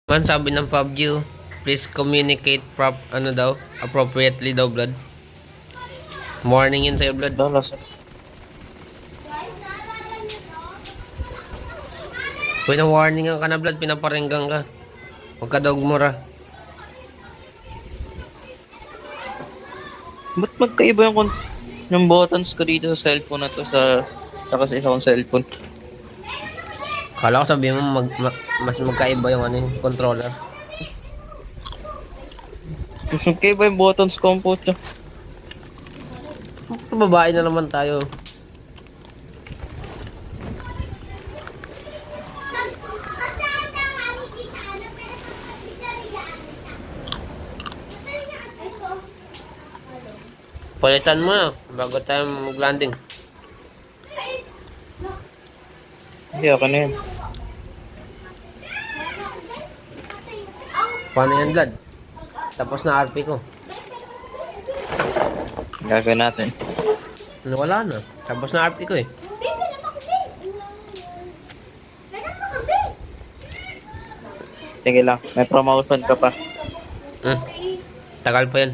Man, sabi ng PUBG, please communicate ano daw, appropriately daw, blood. Morning yun sa'yo, blood. Dalas. Warningan ka na, blood, pinaparinggang ka. Huwag ka daw gumura. Ba't magkaiba yung buttons ko dito sa cellphone na to saka sa isang cellphone? Kala ko sabihin mo mas magkaiba yung yung controller. Magkaiba yung buttons ko ang puto. Babae na naman tayo. Palitan mo na bago tayo mag-landing. Hindi, ako na yan. Paano yan, blood? Tapos na RP ko. Gagawin natin. Wala na. Tapos na RP ko eh. Sige lang, may promotion ka pa. Tagal pa yan.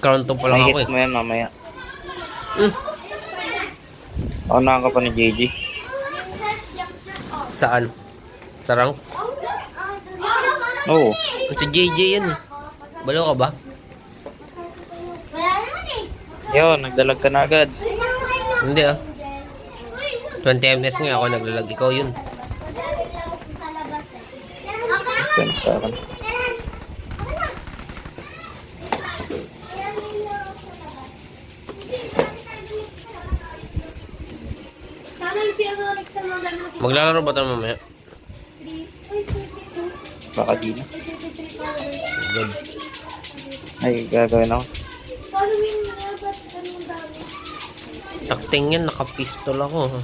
Crown 2 pa lang ako eh. Mo yan mamaya. Mm. Unahan ka pa ni JJ. Saan? Sarang? Oo. Si JJ yan eh. Balo ka ba? Yun, nagdalag ka na agad. Hindi ah. 20 ms nga ako naglalag. Ikaw yun. Yan sa akin. Maglalaro ba tayo mamaya? Baka di na. Good. Ay, gagawin ako. Takting yan, nakapistol ako.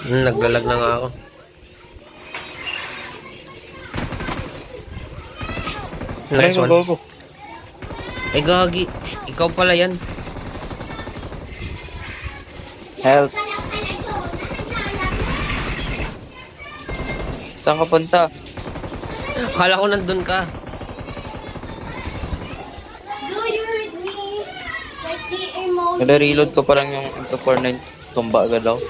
Naglalag na nga ako. Nice one. Go. Eh gagi, ikaw pala yan. Help. Saan ka punta? Akala ko nandun ka. Nade-reload ko parang yung MP49 tumba agad daw.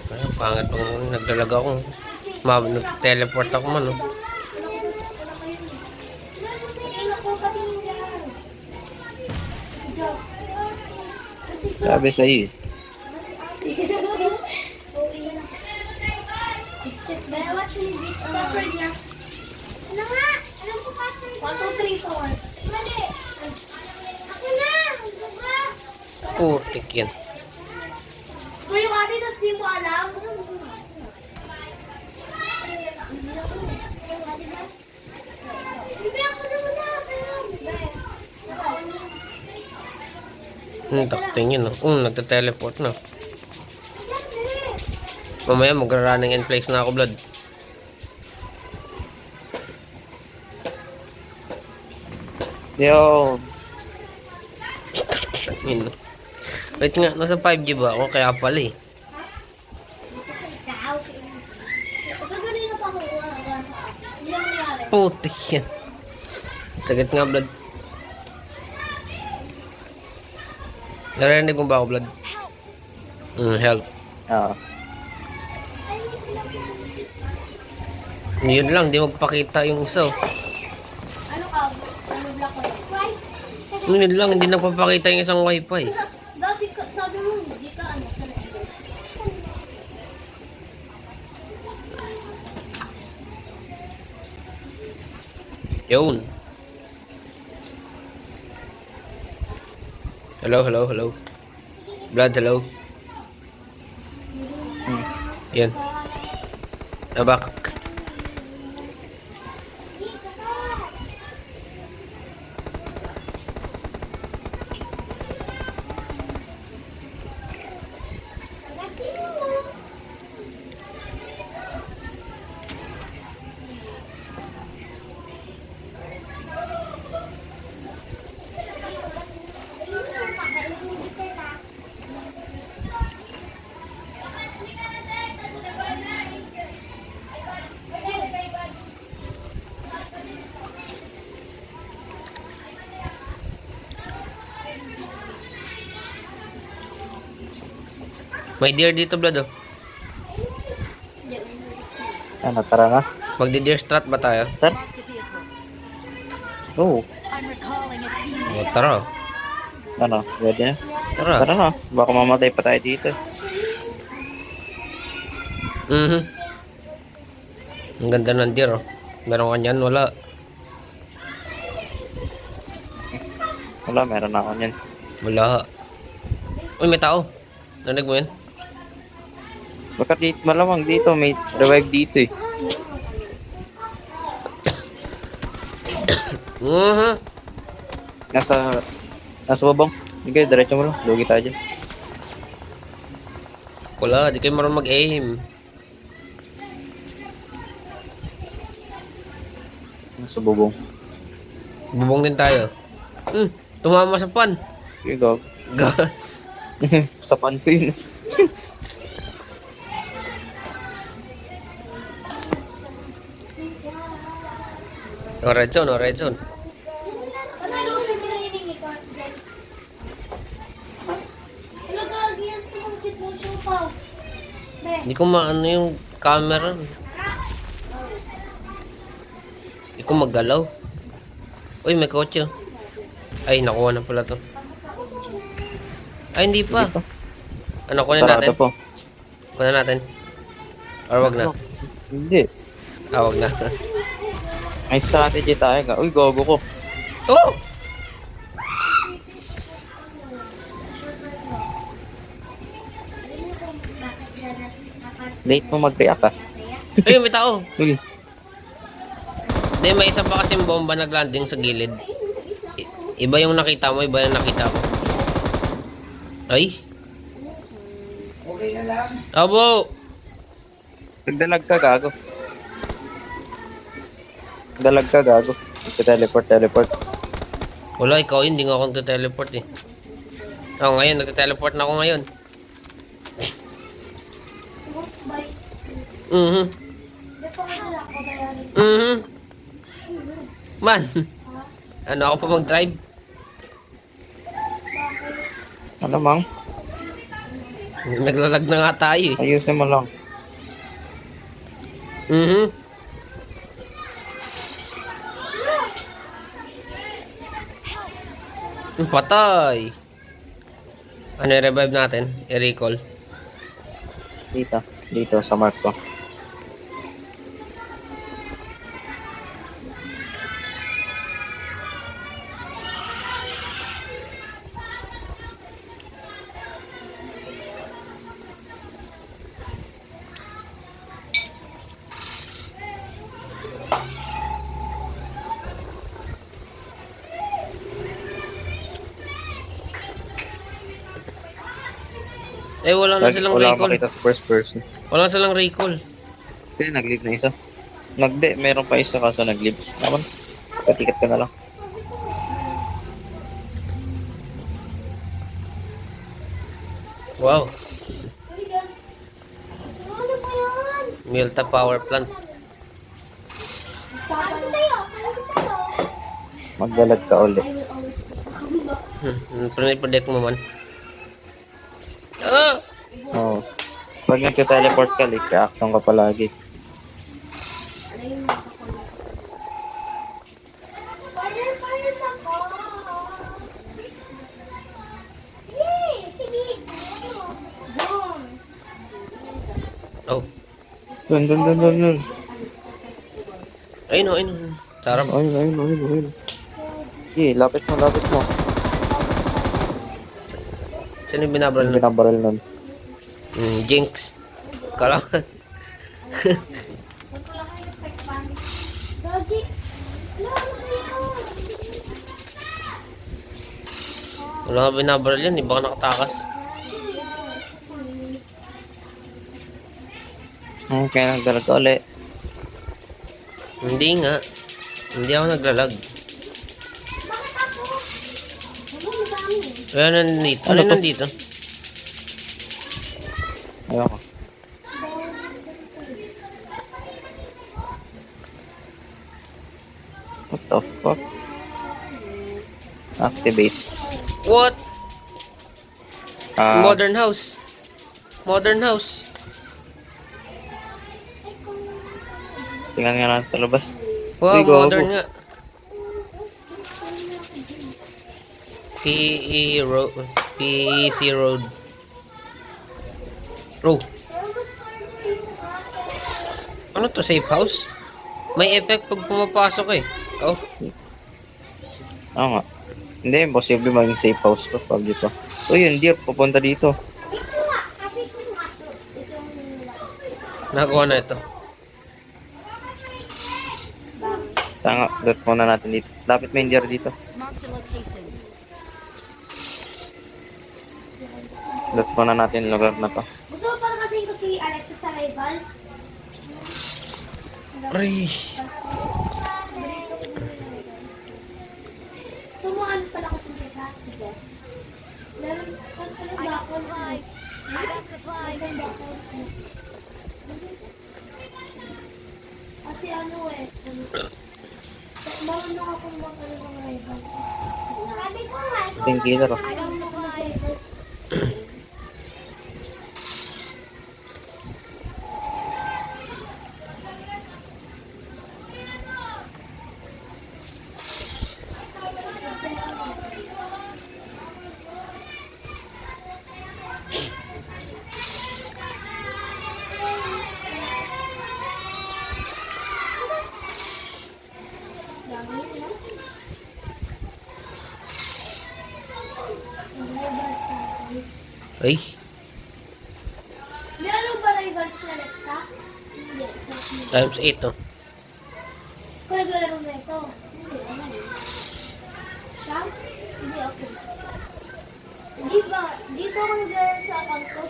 Ay, pangit nung naglalag ako. Nag-teleport ako man. Oh. Sabi sa'yo eh. Password niya. Ano nga? Alam ko password niya. 1, 2, 3, 4. Mali. Ako na! Diba? Putik yan. Kung yung ate, tapos di mo alam. Bibi ako na muna. Takting yun. Nagte-teleport na. Mamaya magra-running in place na ako, blood. Yo. Wait nga, nasa 5G ba ako? Kaya pala eh. Putik yan. Sagit nga, blood. Narinig mo ba ako, blood? Help. Oo. Yun lang, di magpakita yung isa. Ano ka? Ano block ko? Yun lang, hindi nagpapakita yung isang wifi. Dati sabi mo, hindi ka ano. Yun. Hello. Blood, hello. Yan. Nabak. May deer dito, Blood, oh. Ano, tara na. Magdi-deer strat ba tayo? Tara. Oo. O, tara. Ano, ready na? Tara. Tara na. Baka mamatay pa tayo dito. Mhm. Ang ganda ng deer, oh. Meron ka niyan? Wala. Wala, meron na ako niyan. Wala. Uy, may tao. Nanig mo yan? Baka dito, malamang dito, may revive dito eh. Mhm. Nasa babang. Sige, diretso mo lang. Lugi tayo dyan. Wala, di kayo marunong mag-aim. Nasa bubong. Bubong din tayo. Tumama sa pan. Sige, go. Ga. Sa pan ko yun. Oh, red zone, oh, red zone. Kasi lotion na hiningi ko. Ano gagi yan? Tumungkit mo siya pa. Be. Hindi ko maano yung camera. Hindi ko maggalaw. Uy, may kotse, oh. Ay, nakuha na pala to. Ay, hindi pa. Ano, kunin Sarado natin? po. Kunin natin. Or wag na. Hindi. Ah, wag na. May strategy tayo ka. Uy, gogo ko. Oh! Late mo mag-react ah. Ay, may tao. Uy, Hindi, may isa pa kasing bomba nag-landing sa gilid. Iba yung nakita mo, iba yung nakita ko. Ay. Okay na lang. Abo! nagdalag ka, gago. Nagdalag ka, gago. Teleport. Wala, ikaw yun, hindi nga ako nagte-teleport eh. Oh, ngayon, nagte-teleport na ako ngayon. Mhm. Mhm. Man. Ano ako pa mag-drive? Ano mang? Naglalag na nga tayo eh. Ayusin mo lang. Mhm. Patay. Ano i-revive natin? I-recall. Dito sa mark ko. Eh, wala na silang Wala recall. makita sa first person. Wala silang recall. Hindi, nag-leave na isa. Meron pa isa kaso nag-leave. Naman, patikat ka na lang. Wow. Ano ba yan? Milta Power Plant. Sabi sa'yo. Magdalag ka ulit. Predict mo man. Ah! Oo. Pag nagte-teleport ka, late reaction ka palagi. Fire ako. Yay! Sige. Boom. Oh. Dun. Ayun, ayun. Sarap. Ayun. Sige, lapit mo. Sino yung binabral Yung na? binabaril nun. Jinx. Kala. Gagi. Ano ba yan? Wala nga binabral yan. Iba ka nakatakas. Kaya nagdalag ka ulit. Hindi nga. Hindi ako naglalag. Bakit ako? Ano madami? Kaya nandito. Ano Ano to? nandito? Ayoko. What the fuck? Activate. What? Ah, Modern house. Modern house. Tingnan nga natin sa labas. Wow, Uy, gago. modern nga. PE Road. PEC Road. Oh, ano to? Safe house? May effect pag pumapasok eh. Oh, Oo nga. Hindi, imposible maging safe house to pag dito. Uy, yung deer, pupunta dito. Ito nga, sabi ko nga to. Ito yung nagawa na ito. Tanga, dot muna natin dito. Dapat may deer dito. Marked a location. Dot muna natin yung lugar na to. Gusto ko parang kasi ko si Alexa sa rivals. Ay, So, mo ano pala kasi kita? Diba? I got supplies. I got supplies. Kasi ano eh, marunong akong mag-ano ng rivals. Sabi ko nga, ikaw Yung killer, oh. I got supplies. ay. Meron ba rivals na Alexa? Hindi. Times 8 to. Kung naglalaro na ito. Hindi, ano yun? Siya? Hindi, okay. Di ba, dito ako naglalaro sa account ko,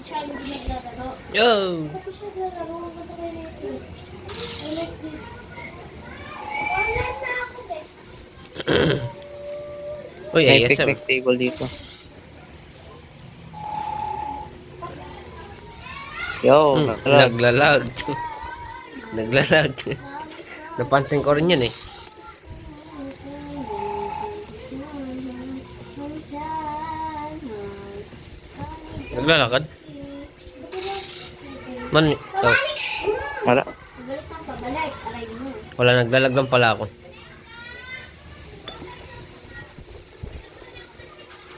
siya hindi naglalaro. Yo! Bakit siya naglalaro? Ang ganda kayo na ito. I like this. Online na ako, eh. Uy, May ASM. picnic table dito. Yo, nalag. Naglalag. Naglalag. Napansin ko rin yan eh. Naglalakad? Man, oh, Wala. Pabalik ng pabalik. Aray mo. wala, naglalag lang pala ako.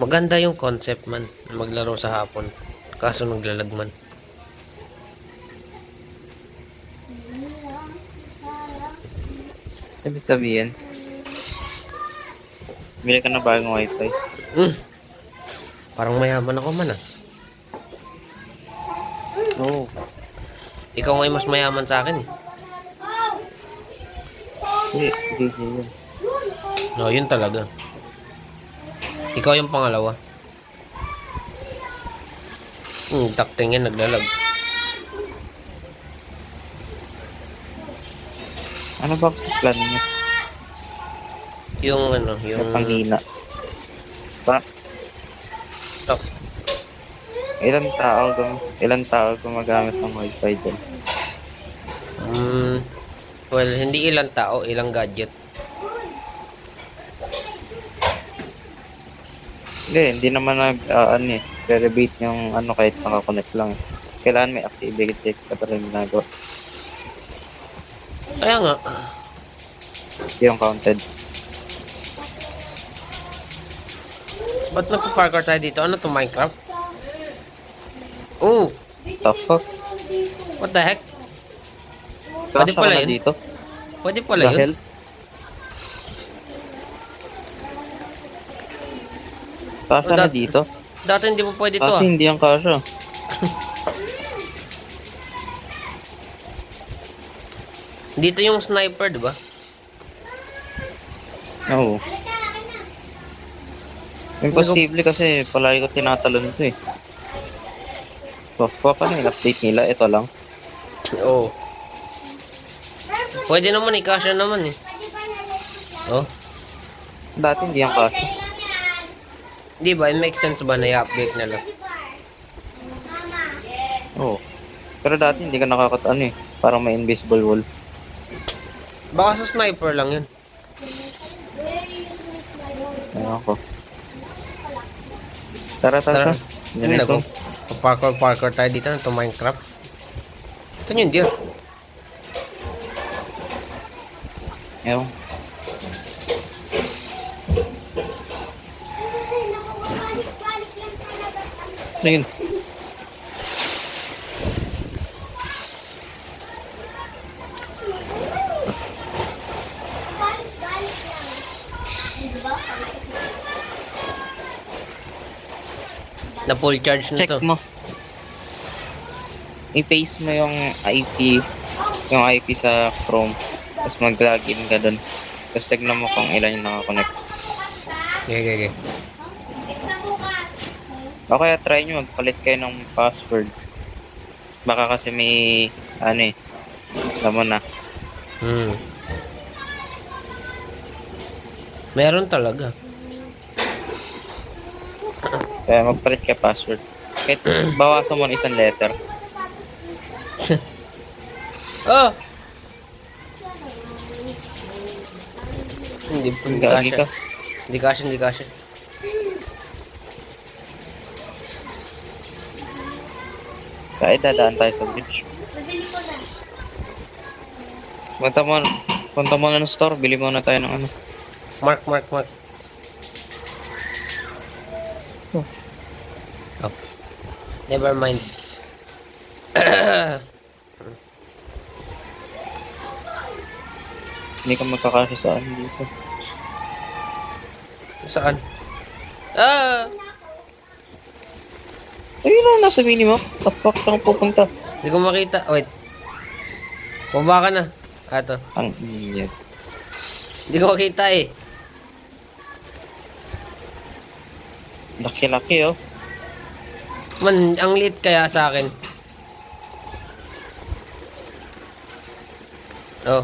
Maganda yung concept man, maglaro sa hapon. Kaso naglalag man. Ibig sabihin, bili ka na bagong wifi. Mm. Parang mayaman ako man ah. Oo. Ikaw ngayon mas mayaman sa akin eh. Hindi, hindi yun. No, yun talaga. Ikaw yung pangalawa. Takting yan, naglalag. Ano ba sa plan niya? Yung ano, yung... Yung panghina. Pa, Tok. ilang tao gumagamit ng wifi doon? Well, hindi ilang tao, ilang gadget. Hindi naman ano eh, re-rebate yung ano kahit nakakonect lang. Kailangan may activity ka pa rin ginagawa. Kaya nga, Hindi yung counted. ba't nagpa-parkour tayo dito? Ano to, Minecraft? Oh, The fuck? what the heck? Pwede Kasha ka pala na yun? dito? Pwede pala The yun? hell? Kasha na Dat- dito? Dati hindi mo pwede to Kasi ah. hindi yung kasha. Dito yung sniper, di ba? Oo. Imposible kasi palagi ko tinatalon to eh. The fuck, ano yung update nila? Ito lang. Oo. Pwede naman, ikasya naman eh. Oh, Dati hindi yung kasha. di ba? It makes sense ba na i-update nila? Oo. Pero dati hindi ka ano eh. Parang may invisible wall. Baka sa sniper lang yun. Ayun ko. Tara, tara. Tara. Yan Yun na na ko. Mag-parkour tayo dito to Minecraft. Ito yung deer. Ewan. Ano yun? Balik-balik lang. Di ba? Na full charge na Check to. mo. I-paste mo yung IP sa Chrome. Tapos mag-login ka dun. Tapos tignan mo kung ilan yung nakakonect. Okay. Exam bukas. O kaya try nyo, magpalit kayo ng password. Baka kasi may, alam mo na. Meron talaga. Kaya magpalit ka password. Kahit bawasan mo ng isang letter. Oh! Hindi Gagi kasha. ka. Hindi kasha. Kaya dadaan tayo sa bridge. Nabili ko na. Punta mo na ng store, bili muna tayo ng ano. Mark. Oh. Never mind. Hindi ka magkakasya sa ano dito. Saan? Ah! Ayun na, nasa minimap. The fuck, saan ka pupunta? Hindi ko makita. Wait. Baba ka na. Ato. Ang iyan. Hindi ko makita eh. Laki-laki oh. Man, ang lit kaya sa akin. Oh.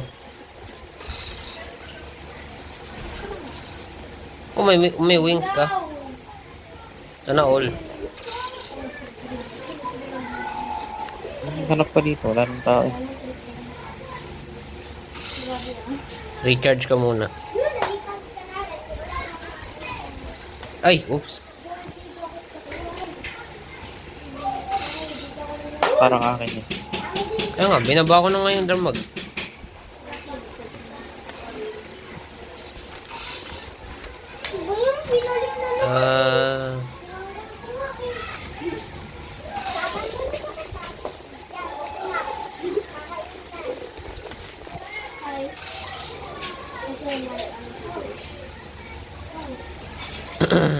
Oh, may wings ka. Sana all. Hanap pa dito, wala nang tao. Recharge ka muna. Ay, oops. Parang akin eh. Kaya nga, binaba ko na nga yung drum mag. Iba yung pinalik na lang. Ay. Okay,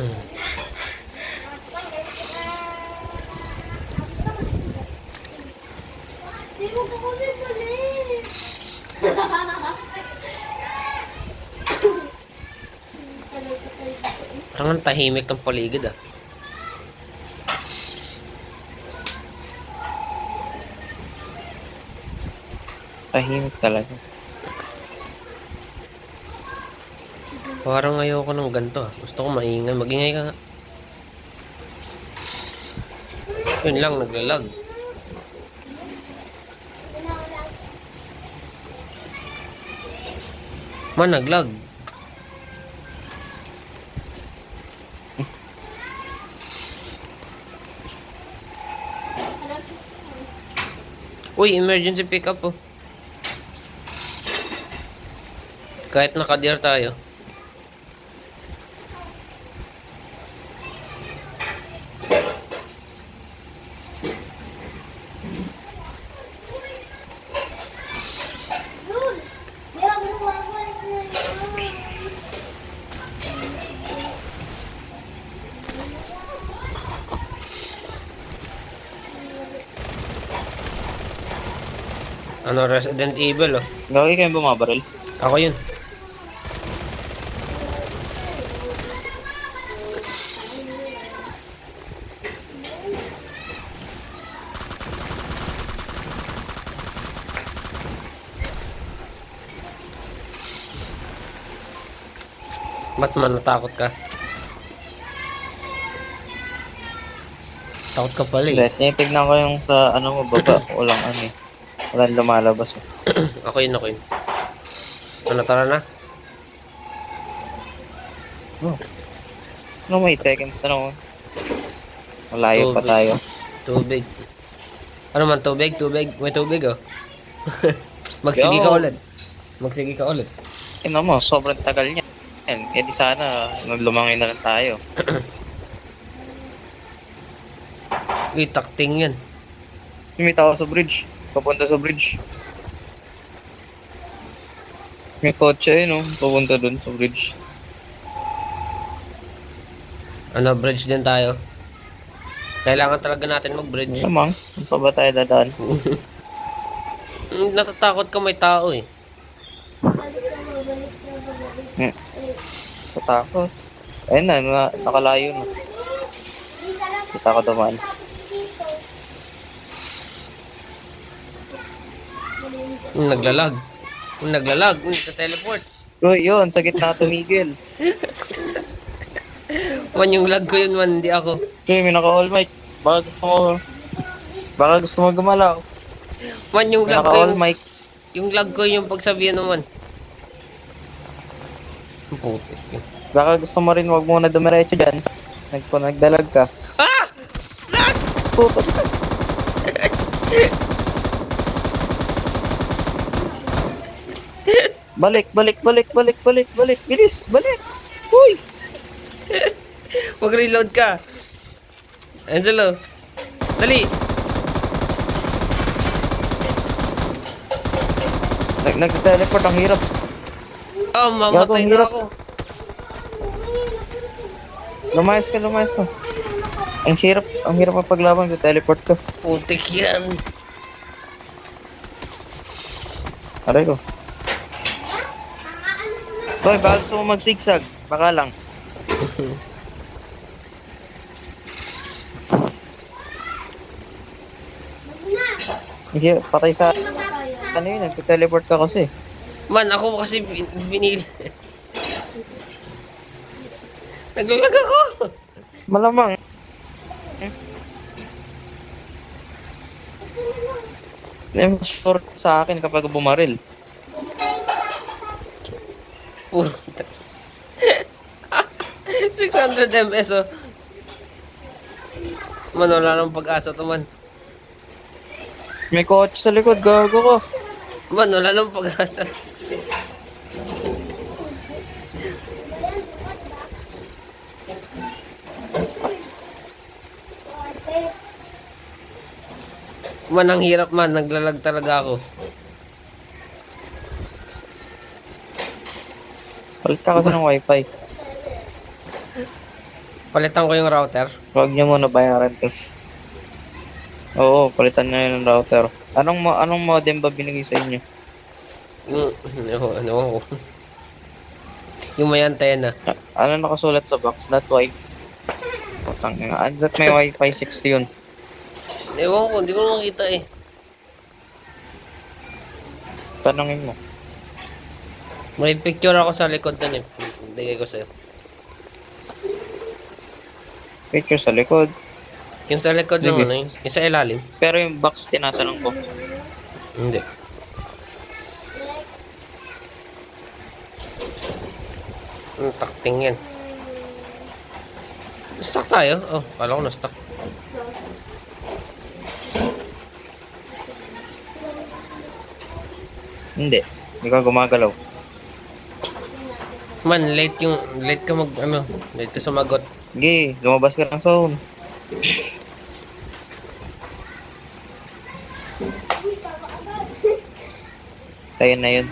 Di mo ko kunin ulit. Parang ang tahimik ng paligid ah. Tahimik talaga. Parang ayoko ng ganito ah. Gusto ko maingay. Magingay ka nga. Yun lang, naglalag. Man, naglag. Uy, emergency pickup oh. Kahit nakadeer tayo. Yun. Di ba gumawa ko na yun? Ano, Resident Evil oh. Gagi kayo bumabaril. Ako yun. Ba't man natakot ka? Takot ka pala eh. Hindi, tinitignan ko yung sa ano mo baba. Walang ano eh. Walang lumalabas eh. Ako yun. Ano, tara na? Oh. Ano, may 8 seconds na naman. Malayo pa tayo. Tubig. Ano man, tubig? Tubig? May tubig, oh. Magsige ka Yo. ulit. Magsige ka ulit. Tingnan mo, sobrang tagal niya. Yan. Eh di sana, lumangin na lang tayo. Uy, takting yan. May tao sa bridge. Papunta sa bridge. May kotse no? Papunta dun sa bridge. Ano, bridge din tayo. Kailangan talaga natin mag-bridge. Lamang, saan pa ba tayo dadaan? Natatakot ka may tao eh. Balik na mo, balik na mo, balik. Hmm. Tatakot. Ayun na, nakalayo na. Kita ko dumaan. Naglalag. Naglalag. Nagka-teleport. Bro, yun, sa gitna tumigil. Man, yung lag ko yun man, hindi ako. Bro, may naka-all mic. Baka gusto mo gumalaw. Man, yung May lag ko naka-all yung, mic. yung lag ko yung pagsabihan naman. Ang putik. Baka gusto mo rin, wag muna dumiretso dyan. Nagdalag ka. Ah! Lag! Puto. Balik. Bilis, balik. Uy. Mag-reload ka. Angelo. Dali. Nag-teleport, ang hirap. Oh, mamatay Gagawin na hirap. ako. Lumayas ka. Ang hirap mapaglaban sa teleport ka. Putik yan. Aray ko. Boy, baka gusto mo mag-zigzag. Baka lang. Hindi, patay sa... Ano yun, nagte-teleport ka kasi. Man, ako kasi binili. Naglalag ako. Malamang. Mas short sa akin kapag bumaril. Puta. 600 ms oh. Man, wala nang pag-asa to man. May kotse sa likod, gago ko. Man, wala nang pag-asa. Man, ang hirap man. Naglalag talaga ako. Palit ka kasi ng wifi. Palitan ko yung router. Huwag niyo muna bayaran kasi. Oo, palitan niya yun ng router. Anong modem ba binigay sa inyo? Ano ko. Yung may antena. Ano nakasulat sa box? Not wifi. Putang ina. That may wifi 60 yun. Ewan ko, hindi ko makita eh. Tanungin mo. May picture ako sa likod nun eh. Bigay ko sa'yo. Picture sa likod. Yung sa likod ng Sige. ano, yung sa ilalim. Pero yung box tinatanong ko. Hindi. Takting yan. Stuck tayo? Oh, kala ko na-stuck. Hindi. Hindi ka gumagalaw. Man, late ka late ka sumagot. Sige, lumabas ka ng zone. Tayo na yun.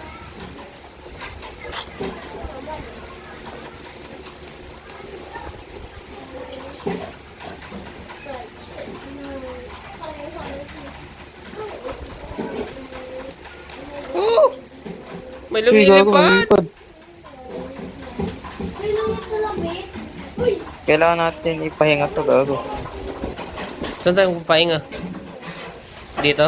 Oh! May Sige, gago, lumilipad! malipad. Ay, nangis na lamig. Uy! Kailangan natin ipahinga to, gago. Saan tayo papahinga? Dito?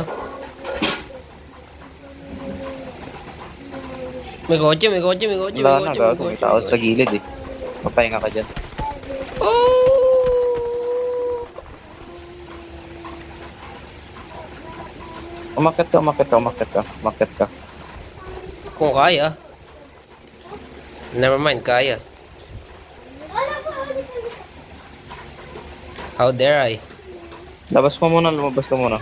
May kotse. Wala na, gago. May tao sa gilid eh. Papahinga ka dyan. Oh! Umakit ka. Kung kaya. Never mind, kaya. How dare I? Labas mo muna, lumabas ka muna.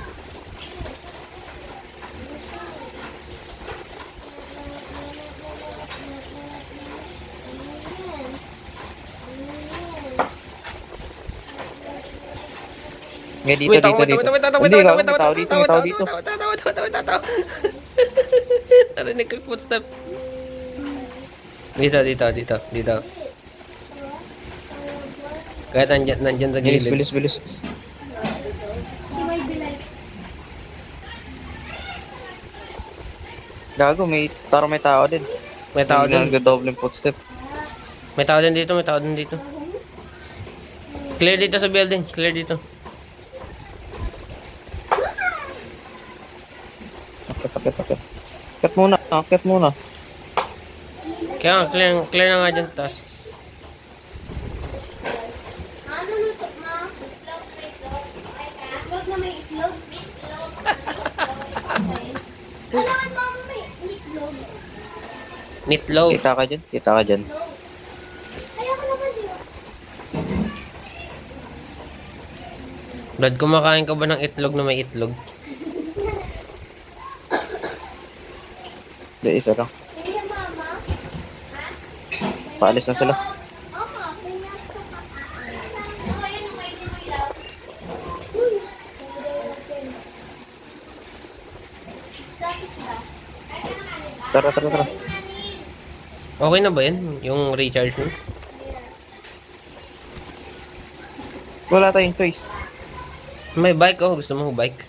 Nga dito, Wait, dito, wait, dito. wait, wait, wait, Hindi, wait, gago, wait, may tao dito, may tao dito. Narinig ko yung footstep. Dito. Kahit nandyan sa Bilis, gilid. bilis, bilis. Si May Bilay. Gago, parang may tao din. May tao din. Nag-double footstep. May tao din dito. Clear dito sa building. Clear dito. Akit. Akit muna. Kaya nga, clear na nga dyan sa taas. Ano luto mo? Itlog na may itlog? Itlog. Okay. Kailangan mo may itlog. Meatloaf. Kita ka dyan. Kaya ko naman yun. Brad, kumakain ka ba ng itlog na may itlog? Hindi, isa lang. Kaya mama? Paalis na sila. Mama, kaya ko Oo, ayun, may ilaw. Bakit ba? Tara. Okay na ba yan? Yung recharge mo? Wala tayong choice. May bike oh. Gusto mo bike?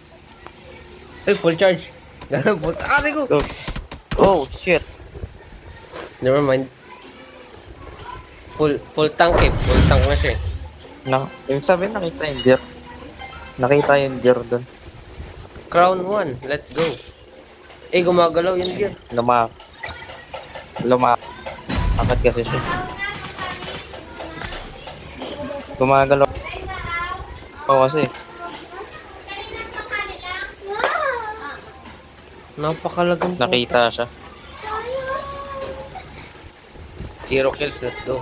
Ay, full charge. Ganun, full. Ari ko! Go. Oh, shit. Never mind. Full tank eh. Full tank na siya eh. Yung sabi, nakita yung deer. Nakita yung deer doon. Crown 1. Let's go. Eh, gumagalaw yung gear. Akit kasi siya. Gumagalaw ako kasi. Napakalagang po. Nakita siya. 0 kills. Let's go.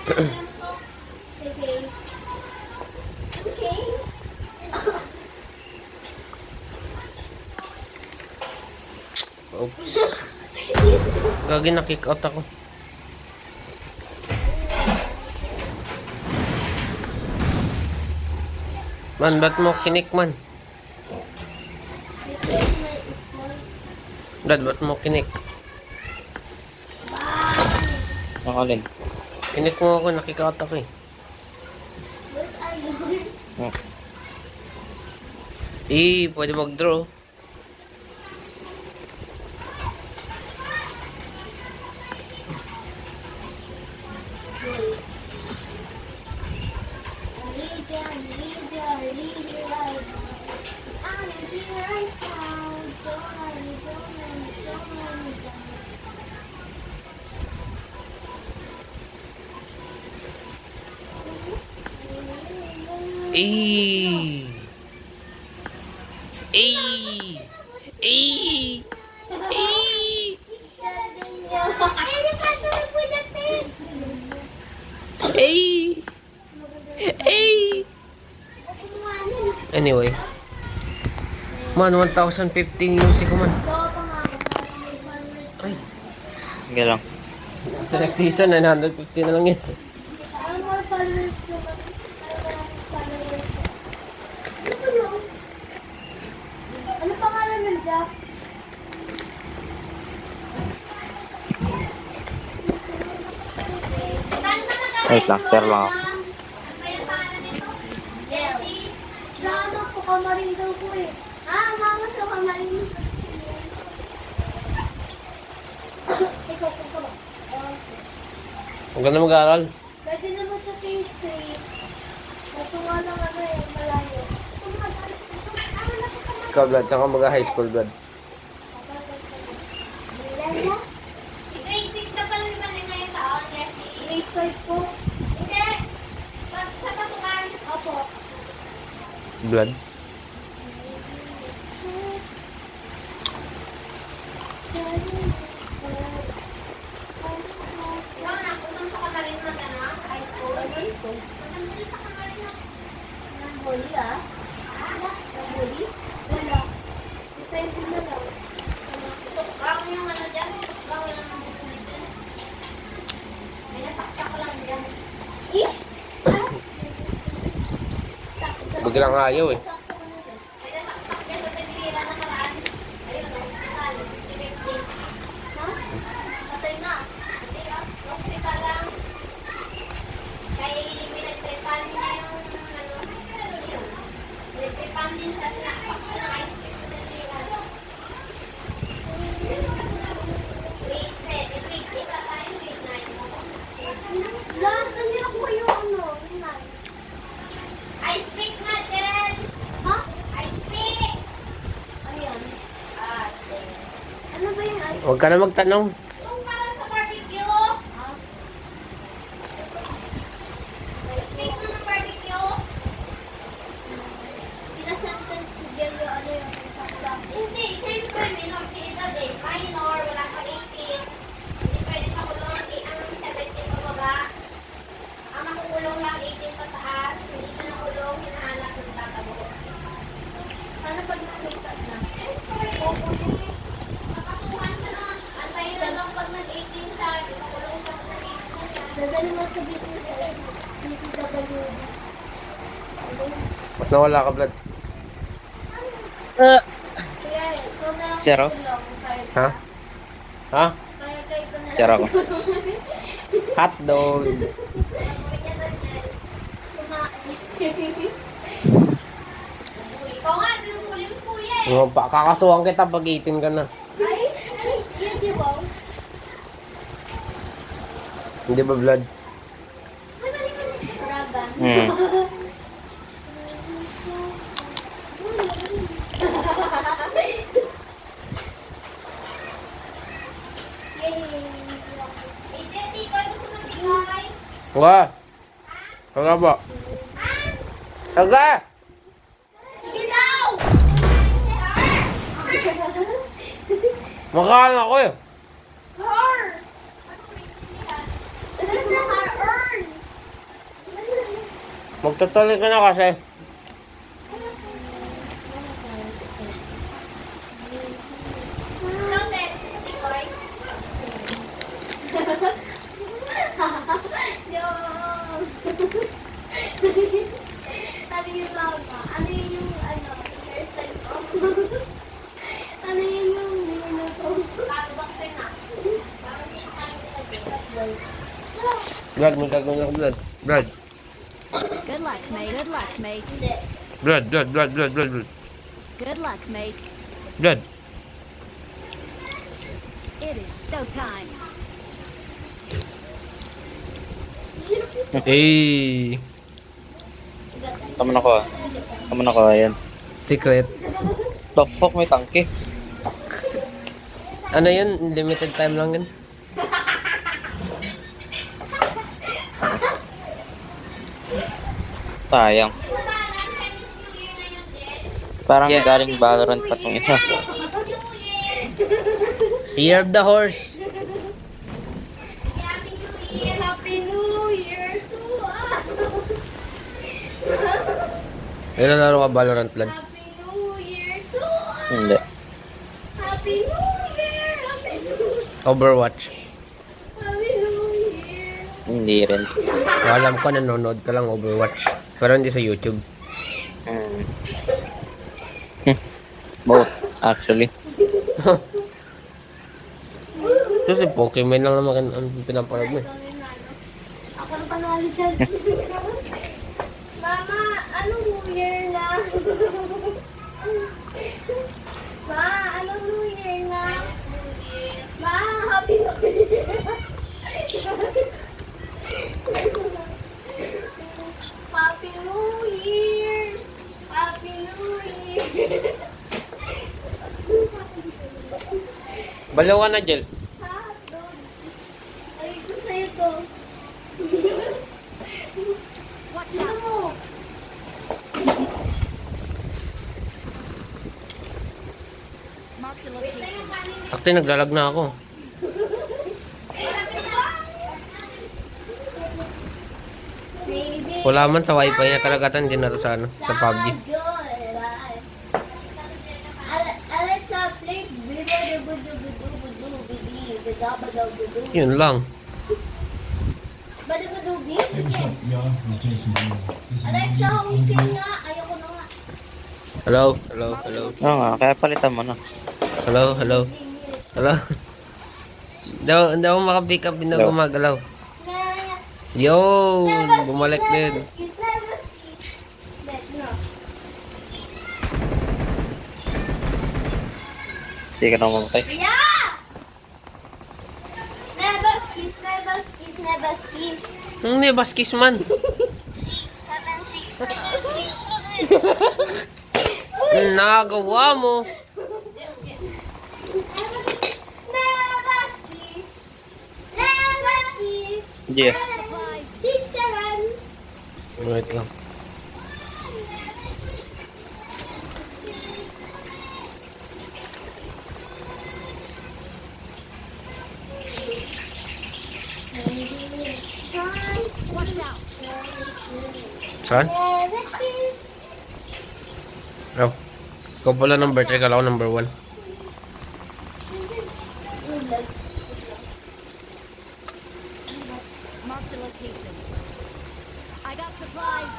Okay. Oops. Gagi na kick out ako. Man, ba't mo kinik man? Brad, ba't mo kinik? Nakalin. Kinik mo ako, nakick out ako eh. Where's Iron? Pwede mag-draw. Eh. Anyway. Man, 1,015 music ko man. Ay. Sige lang. Sa next season, 950 na lang yan. Ano pangalan ng Jack? Wait lang, share lang ako. Jessie? Sa ano po, kamarin daw po eh. Ah, mama, sa kamarin. Ikaw, saan ka ba? Huwag ka na mag-aaral. Pwede naman sa phase 3. Kaso nga lang ano eh, malayo. Ikaw, Brad, saan ka mag-high school, Brad? Grade 6 ka pala di ba na ngayong taon, Jessie? Grade 5 po. Hindi. Sa pasukan. Opo. Blood? Ikaw na, kusang sa ito. Maganda rin sa kamay na. Ng huli ah. Wala. Ng huli? Wala. Depende na lang. Gawin yung ano dyan. Gawin lang ng huli dyan. May nasaksak lang dyan. Eh? Biglang ayaw eh. May nasaksak dyan sa tagilira na karaan. Ayun o. Nakali. 50. Ha? Patay na. Hindi ah. Hospital lang. Kay pinagtripan niya yung ano. Yun. Pinagtripan din siya. Sinakpak siya ng ice pick sa tagilira. Grade 7. Grade 8 na tayo. Grade 9. Lang, saan niyo nakuha yung ano? Yung 9? Ice pick nga, Jen! Ha? Ice pick! Ano yun? Ano ba yung ice pick? Huwag ka na magtanong. Yung para sa barbecue? Ha? Ice pick na ng barbecue? Pinasentence to jail yung ano yung hindi, syempre, minor de edad eh. Minor, wala pa 18. Hindi pwede makulong. Ang 17 pa baba. Ang makukulong lang 18 pataas. Hindi na nakulong, hinahanap ng tatabo. Paano pag nakita na? Siyempre, nakasuhan siya nun. Antayin na lang pag nag-18 siya. Makulong siya pag nag-18 siya. Dadali mo sa BCW. Ba't nawala ka, Vlad? Kaya, ikaw na lang Zero? makulong. Ha? Ha? Kaya kayo ito na lang. Tiyara ko. Hotdog. Ikaw nga, pinupuli mo kuya eh. Kakasuhan kita pag 18 ka na. Ay, yun di ba? Hindi ba, Vlad? Ragan. Hmm. Eh, Jetty, ikaw gusto mo tigay? Nga. Kaya ba? Aga! Sige daw! Makahan ako eh. Har! Kasi mo har-earn! Magtutuli ka na kasi. Ikaw, Ted, tigay? Sabi niyo mama, ano yung ano, hairstyle ko? Ano yung minuto? Kakadoktor na. Vlad, may gagawin ako, Vlad. Vlad. Good luck, mate. Good luck, mates. Hindi. Vlad, Vlad, Vlad, Vlad, Vlad, Vlad. Good luck, mates. Vlad. It is showtime. Hey. Tama na ko ah. Tama na ko, ayan. Secret. Fuck, may tangke. Ano yun? Limited time lang yun. Sayang. Di ba ba, Chinese New Year na yun, Jen? Parang Yeah. galing Valorant pa tong isa. Chinese New Year! Year of the horse. Happy New Year! Happy New Year to us! Nilalaro ka Valorant, Vlad? Happy New Year to us! Hindi. Happy New Year! Happy New Year! Overwatch. Happy New Year! Hindi rin. Alam ko nanonood ka lang Overwatch. Pero hindi sa YouTube. Hmm. Both, actually. Kasi Pokemon lang naman ang pinapanood mo eh. Ako na panalo dyan. Mama, anong New Year na? Ma, anong New Year na? Ma, Happy New Year! Happy New Year! Happy New Year! Balaw ka na, Jel. Ha? Ay, gusto ito. Watch Sino out. mo? Mark the location. Actually, naglalag na ako. Maybe. Wala man sa wifi na talaga tan din na to sa ano, sa PUBG. Alexa, play Biba-Dubu-Dubu-Dubu-Bibi. Yun lang. Bada-badubi? Hey, what's up, y'all? It's Jason Moore. This is Alexa, home screen nga. Ayoko na nga. Hello, hello, hello. Oo nga, kaya palitan mo na. Hello, hello. Hello. Hindi ako makapick up, hindi ako Hello. gumagalaw. Yo, bumalik din. Hindi ka na mamatay. Yeah! Never skis, never skis, never skis. Hindi, baskis man. 7, 6, 7, 6. Nagawa mo. Never skis. Never skis. Yeah. Supplies. 6, 7. Wait lang. Watch out. Saan? Never skis. Oh. Ikaw pala number 3, kala ko number 1. Mark the location. I got supplies.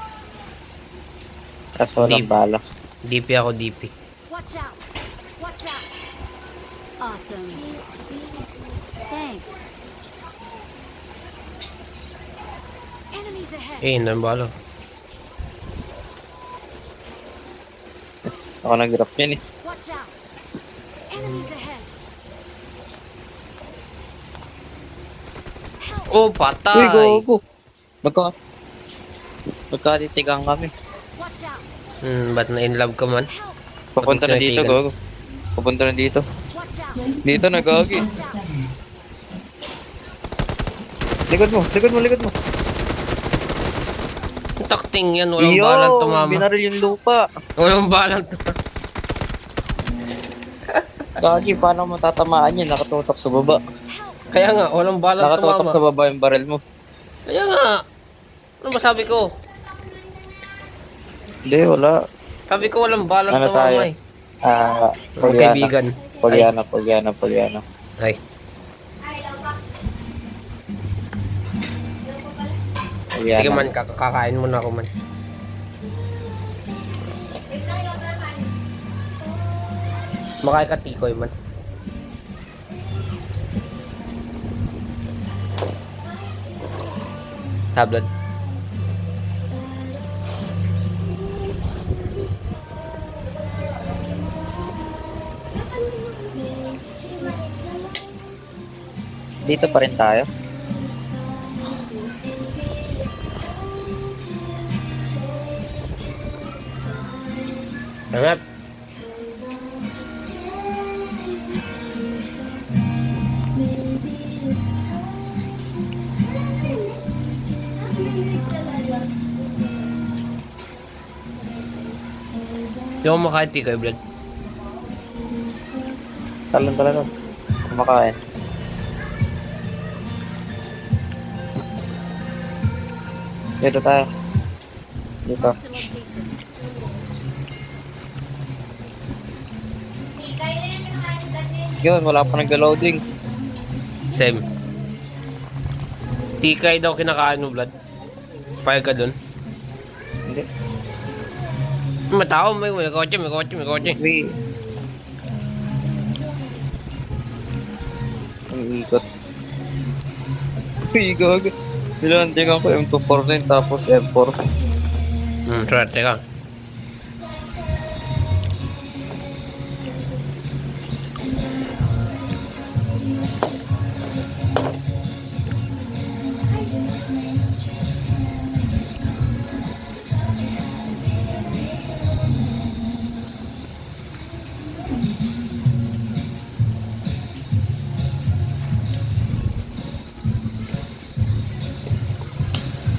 Kaso walang Deep. bala. DP ako, DP. Watch out. Watch out. Awesome. Thanks. Enemies ahead. Eh, hindi balo. Ako nag-drop yan eh. Watch out. Enemies ahead. Help. Oh, Uy, patay. go. Magkatitigang kami. Watch out. Ba't na in love ka man? Help. Papunta na dito, Tinitigan. go. Papunta na dito. Watch out. Dito, nagagi. Watch out. Likod mo. Takting yan, walang balang tumama. binaril yung lupa. Walang balang tumama. Gagi, paano matatamaan yan? Nakatutok sa baba. Kaya nga, walang balang Nakatutok tumama. sa baba yung barrel mo. Kaya nga. Ano ba sabi ko? Hindi, wala. Sabi ko walang balang Ano tumama tayo? eh. Poliana. Kaibigan. Poliana. Ay. Poliana. Sige man, kakain mo na ako man. Makain ka tikoy man. Tablet. Dito pa rin tayo. Hanap. Hindi ako makain tikoy, Brad. Talon talaga. Kumakain. Dito tayo. Dito. Mark the location. Yun, wala pa nagda-loading. Same. Tikay daw kinakain mo, Brad. Payag ka dun. Hindi. Matao, may kotse. Wait. Ang ikot. Uy, gago. Nilantingan ko M249 tapos M4. Swerte ka.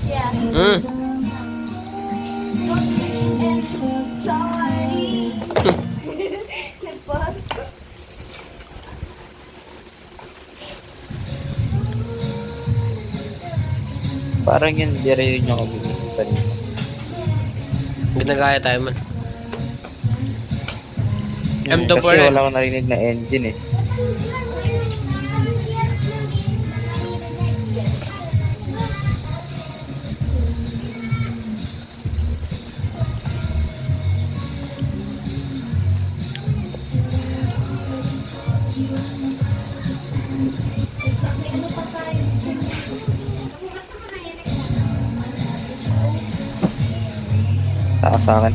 Yeah. Mm. Sorry. Nagpag. Parang yun, hindi rin yun yung kabilis kanina. Ginagaya tayo man. Hmm, M2 kasi pa rin. wala akong narinig na engine eh. Taas sa akin.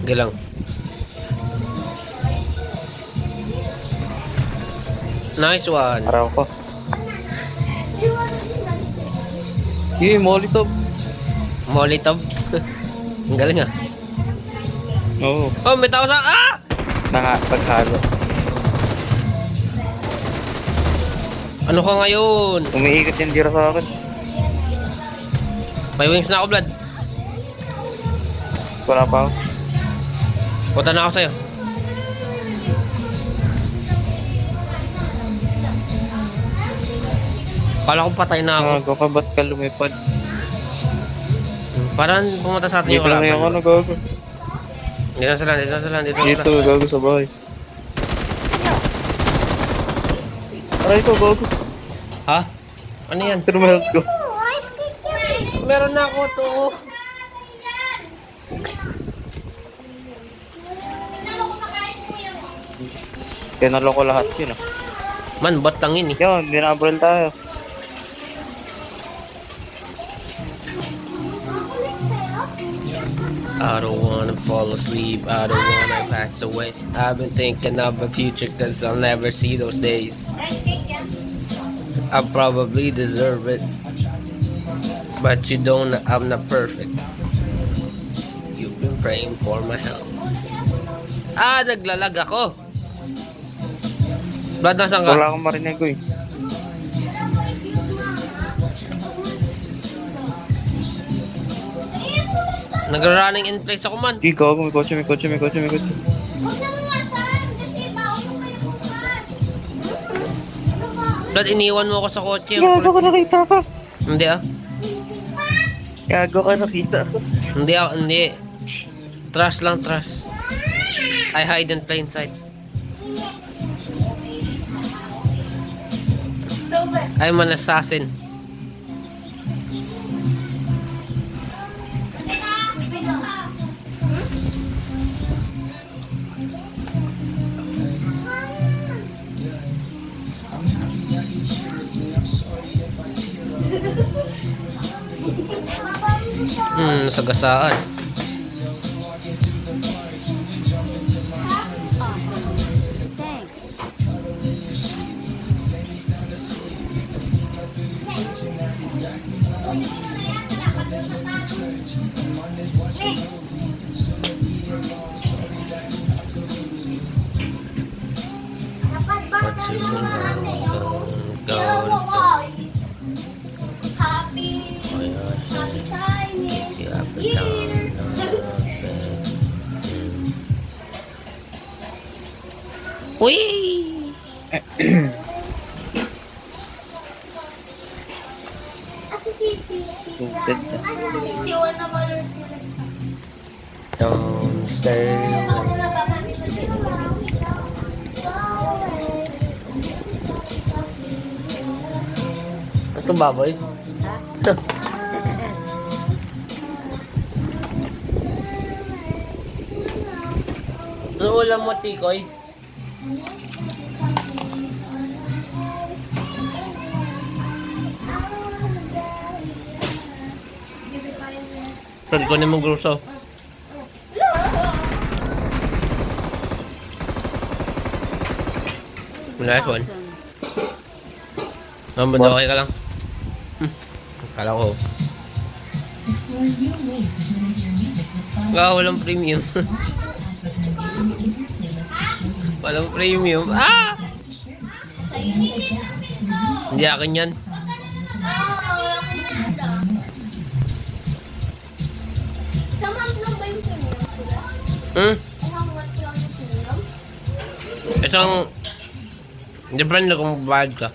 Galang. Nice one. Araw ko. Yun, Molotov. Molotov. Ang galing ah. Oo. Oh, may tao sa... Ah! Paghalo. Ano ka ngayon? Umiikot yung dira sa akin. May wings na ako, Vlad. Wala pa ako. Punta na ako sa'yo. Kala ko patay na ako. Gago ka, ba't ka lumipad? Parang pumunta sa atin yung Dito lang yung kalaban. ano, gago. Dito na sila, dito na sila, dito na Dito, sila. gago sa bahay. Aray ko, gago. Ha? Ano yan? Pero may health ko. Meron na ako to. Kaya naloko lahat yun ah. Man, bot lang yun eh. Yun, binabril tayo. I don't wanna fall asleep, I don't wanna pass away. I've been thinking of a future cause I'll never see those days. I probably deserve it. But you don't, I'm not perfect. You've been praying for my help. Ah, naglalag ako. Brad, nasan ka? Wala akong marinig ko eh. Nag-running in place ako man. Di, gago, may kotse. Huwag na bumasan kasi baon mo kayo bukas. Brad, iniwan mo ako sa kotse. Gago ka, nakita ka. Hindi ah. Gago ka, nakita ka. Hindi ah, hindi. Trust lang, trust. I hide in plain sight. I'm an assassin. Sagasaan. Thanks. What's your go? Happy Chinese Year. Uy! Tunted na. 61 na followers nila. Don't stay. Ito baboy? Ito. Ano ulam mo, Tikoy? Saan ko naman gruso? Nice one. Awesome. Okay ka lang. Kala ko. Walang premium. Walang premium. Ah! Hindi akin yan. Sa month lang ba yung premium sila? Isang month lang yung premium? Isang... Depende kung bayad ka.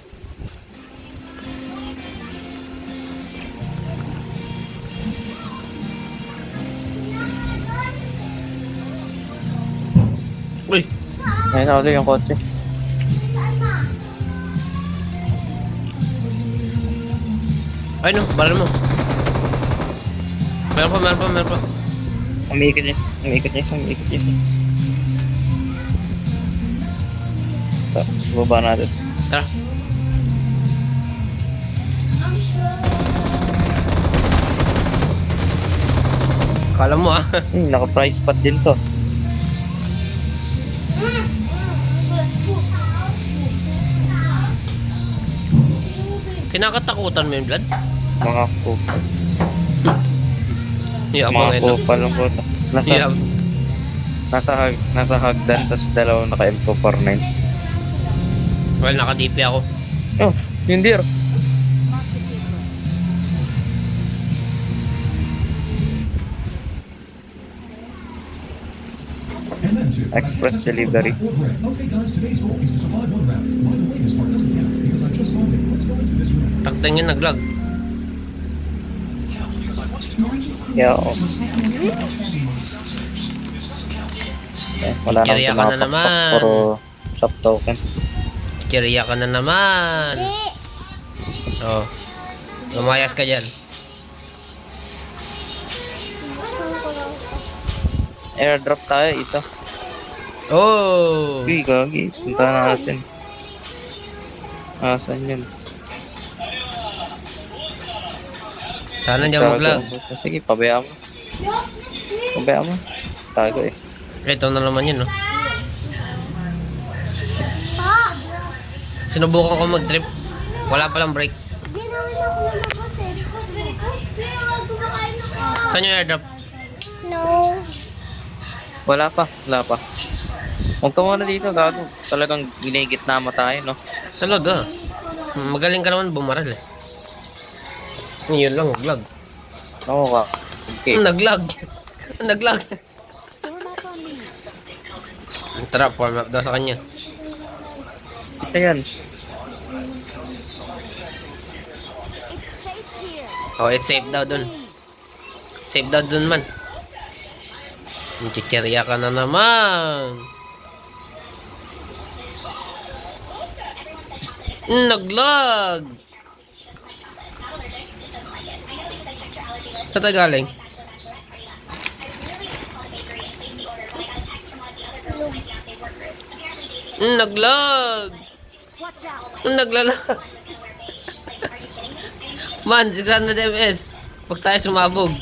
Ayun na ulit yung kotse. Ay no, baril mo. Meron pa. Umiikot niya. Umiikot niya isa. Baba natin. Tara. Kala mo ah. Naka-price spot din to. Kinakatakutan mo yung blood? Mga kupal. Yabang Mga eh no? kupal ang puta. Yab. Nasa hagdan, tas dalawang naka M249. Well, naka-DP ako. Oh, yung deer. And then two. Express delivery. Okay, guys, today's goal is to survive one round. By the way, this part doesn't count because I just spawned in. Let's go into this room. Taktan yun, naglag. Yeah, oh. Wala nang Kiriya ka na tumapakpak, naman. puro shop token. Kiriya ka na naman. Oh. Lumayas ka dyan. Airdrop tayo, isa. Oh! Uy, gagi. Punta na natin. Asan yun? Sana dyan maglag. Sige, pabayaan mo. Pabayaan mo. Tago eh. Ito na naman yun, no? Pa! Sinubukan ko mag-trip. Wala palang brake. Hindi namin ako lumabas eh. Pero kumakain ako. Saan yung airdrop? No. Wala pa. Huwag ka muna dito, gago. Talagang ginigit na tayo, no? Talaga. Magaling ka naman bumaral eh. Yun lang, naglag. Oo ka. Okay. Naglag. Naglag. Form up on me. Tara, form up daw sa kanya. Ayan. It's safe here. Oh, it's safe daw dun. Safe daw dun man. Chichirya ka na naman. Naglag. Sa Tagaling. Naglag. Watch out. Naglalag. Man, 600 ms. Pag tayo sumabog.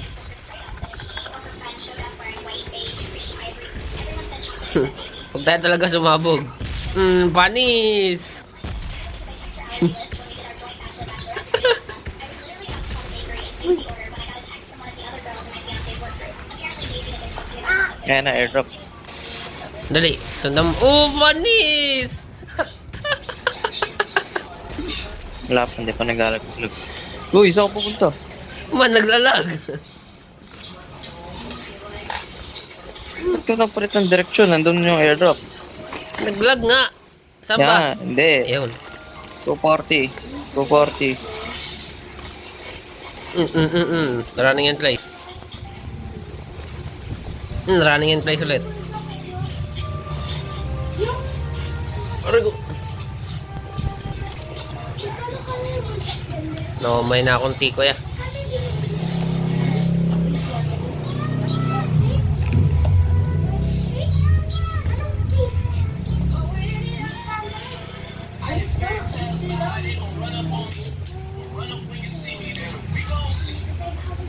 Pag tayo talaga sumabog. Panis. Ayan na, airdrop. Dali, sundan mo. Oh, panis! Wala pa, hindi pa naglalag. Uy, isa ko pupunta. Man, naglalag. Ba't ka napalit ng direksyon? Nandun yung airdrop. Naglag nga. Saan ba? Yan, hindi. Ayun. 240. 240. Running in place. Running in place ulit. Arigo. No, may na akong tiko ya.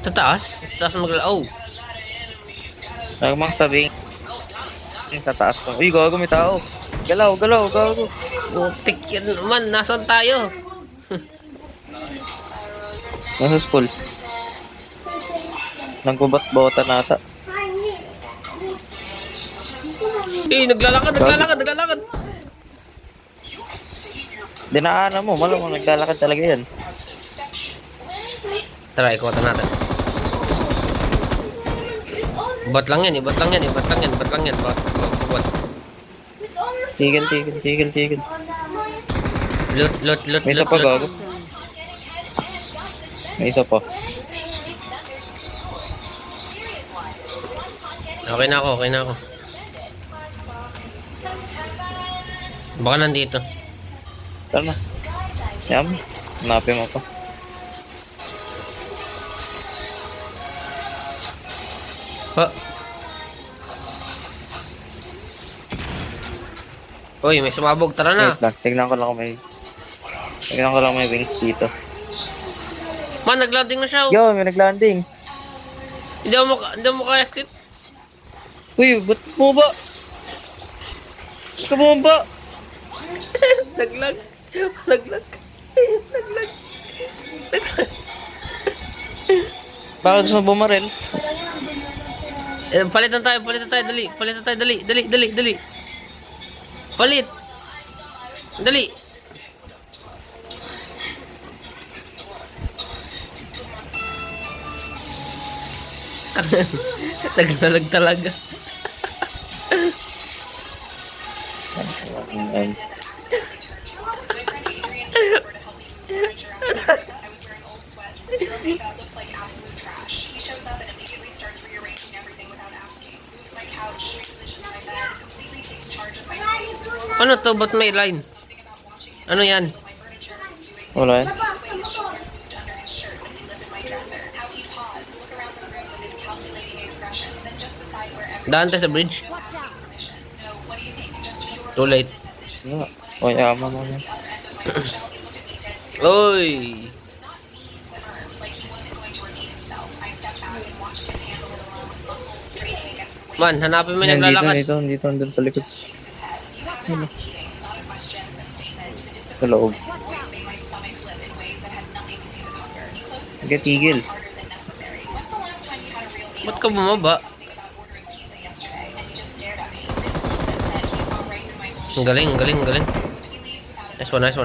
Tataas? Sa taas magla... Oh. Huwag mong sabihin sa taas ko. Uy, gago, may tao. Galaw, gago. Putik yan naman. Nasaan tayo? Nasa school. Nagbabat-bawatan nata. Eh, naglalakad. Dinaanan mo, malamang naglalakad talaga yan. Tara, ikutan natin. Bat lang yan. Bat. Tigil. Loot. May isa pa, gago. May isa pa. Okay na ako. Baka nandito. Tara na. Yan. Hanapin mo pa. Ha? Uy, may sumabog. Tara na. Wait lang. Tignan ko lang kung may... Tignan ko lang may wings dito. Man, naglanding na siya. Oh. Yo, may naglanding. Hindi mo ka-exit. Uy, ba't bumaba? Ka bumaba? Naglag. Bakit gusto mo bumaril? Palitan tayo, dali. Dali. Palit. Dali. Naglalag talaga. Ayan. My friend Adrian came over to help me move furniture after Africa. I was wearing old sweats. Zero makeup, looked like absolute trash. He shows up and immediately starts rearranging everything without asking. Moves my couch, repositions my bed, completely takes charge of my space. Ano to? Ba't may line? Something about watching him Ano yan? handle my furniture is doing Wala yan. the way his shoulders moved under his shirt when he lifted my dresser. How he'd pause, look around the room with his calculating expression, then just decide where everything Daan tayo sa bridge. no asking permission. No, what do you think? Just pure Too late. decision. Nga. O, yaman mo yan. The other end of my bookshelf, he looked at me dead serious. Oy! Not me, quiver, like he wasn't going to repeat himself. I stepped back and watched him handle it alone, muscles straining against the weight. Man, hanapin mo yung Yan, naglalakad. dito, andun sa likod. Shakes his head. You guys are not eating, not a question, a statement. The Sa discipline loob. in his voice made my stomach flip in ways that had nothing to do with hunger. He closes his Gatigil. lips harder than necessary. When's the last time you had a real meal? Ba't ka bumaba? Something about ordering pizza yesterday, and you just stared at me. This look that said he saw right through my bullshit. Ang galing. He leaves without a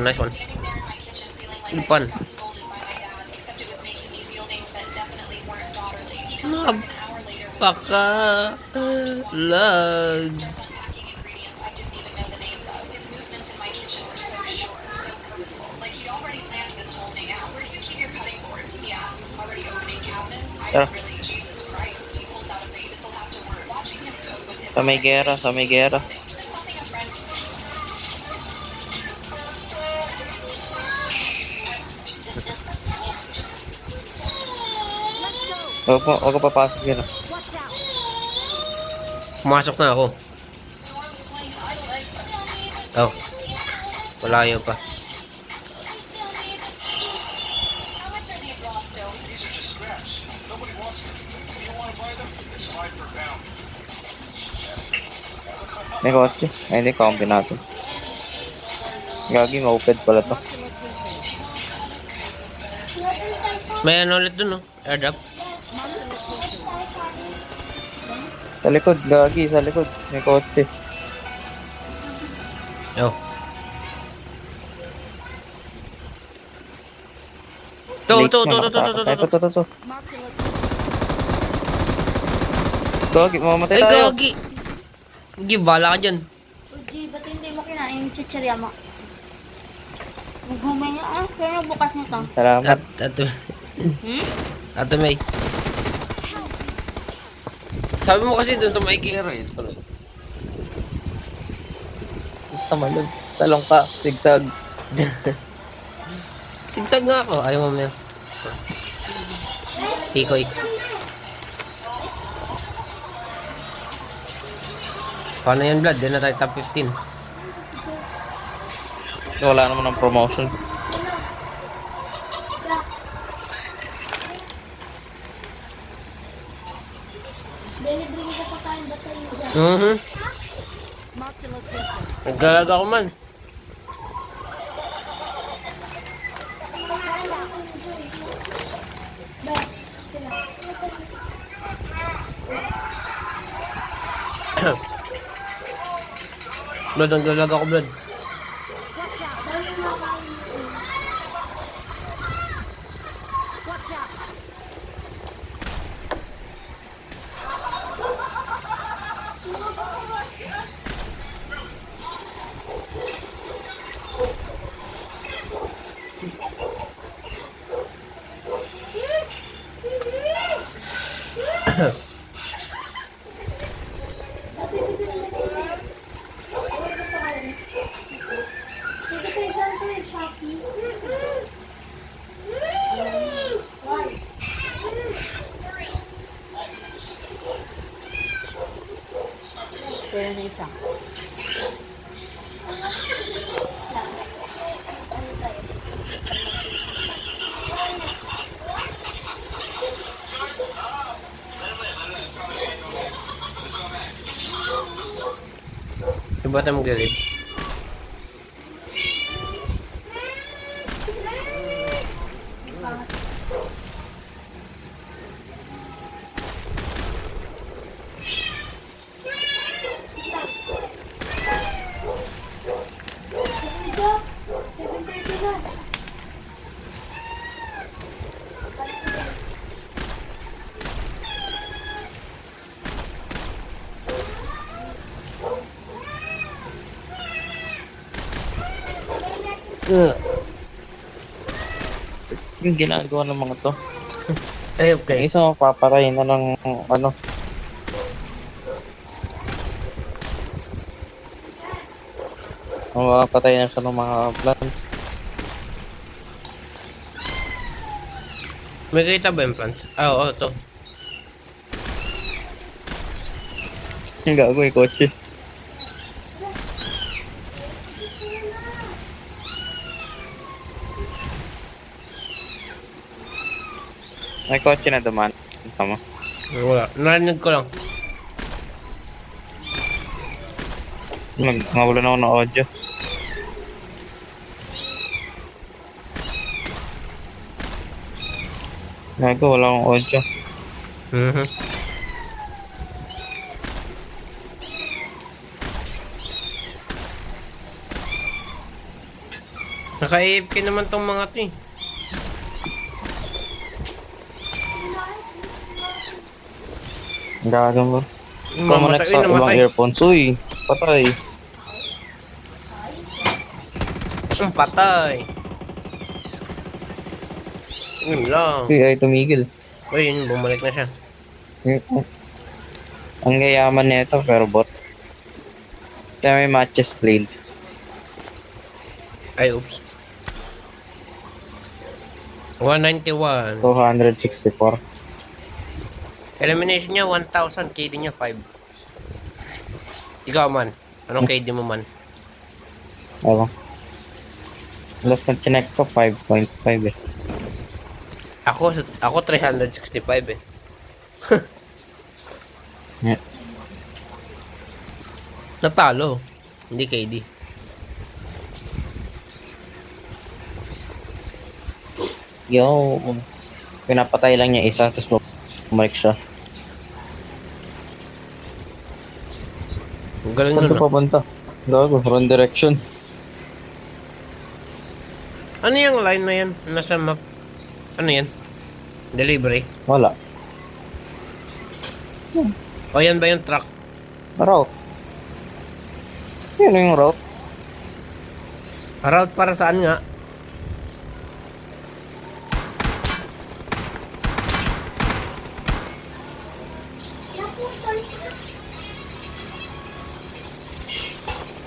Nice one. standing there in my kitchen feeling like I Fun. just got scolded by my dad, except it was making me feel things that definitely weren't daughterly. He comes Mga back an hour later with Lag. starts unpacking ingredients I didn't even know the names of. His movements in my kitchen were so short, so purposeful. Like he'd already planned this whole thing out. Where do you keep your cutting boards? He asks, already opening cabinets. I Yeah. don't really. Jesus Christ. He pulls out a bait. This'll have to work. Watching him cook was Sa may gera, sa may gera. There's something a friend Huwag ka papasok yun. Watch out! Pumasok na ako. Oh. Malayo pa. How much are these raw still? These are just scraps. Nobody wants them. If you don't want to buy them, it's 5 per pound. May kotse. Ay, hindi, kompi natin. Gagi, ma-oped pala to. May ano ulit dun, no? Airdrop. Sa likod, gagi, sa likod. May kotse. Oh. To. Ito. Mark the location. Gagi, mamamatay Ay, tayo. gagi. Gagi, bala ka dyan. Uji, ba't hindi mo kinain yung chichirya mo? Naghumay niya, kaya bukas nito. Salamat. Ate May. Sabi mo kasi dun sa maikira yun. Tuloy. Tamalog. Talong ka, sigsag. Sigsag nga ako. Ayaw mo yan. Hikoy. Paano yan, Vlad? Di na tayo top 15. Wala naman ng promotion. Delivery ka pa kain basta yung dyan. Mark the location. Naglalag ako man. Blood, naglalag ako, Blood. Watch out! Watch out! Kaya na isa. Iba tayong gilid. Ito, 7:30 na. Yung ginagawa ng mga to. Ay, Yung okay. isa mapapatay na ng ano. Mapapatay na siya ng mga plants. May kita ba yung plants? Ah, oo, to. Yung gago yung kotse. May kotse na dumaan. Tama. Wala. Narinig ko lang. Nawalan ako ng audio. Gago, wala akong audio. Mhm. Naka-AFK naman tong mga to eh. Gago mo. Mamatay, Connect sa ibang namatay. earphones. Uy, patay. Patay. Yun lang. Uy, ay tumigil. Uy, yun, bumalik na siya. Ang gayaman nito pero bot. Kaya may matches played. Ay, oops. 191. 264. Elimination niya 1,000, KD niya 5. Ikaw man. Anong KD mo man? Ewan. Last na chinek ko, 5.5 eh. Ako 365 eh. Yeah. Natalo. Hindi KD. Yo, pinapatay lang niya isa, tapos bumalik siya. Galing Saan nun ka papunta? Gago, wrong direction. Ano yung line na yan? Nasa map? Ano yan? Delivery? Wala. O yan ba yung truck? Route. Yun yung route. Route para saan nga?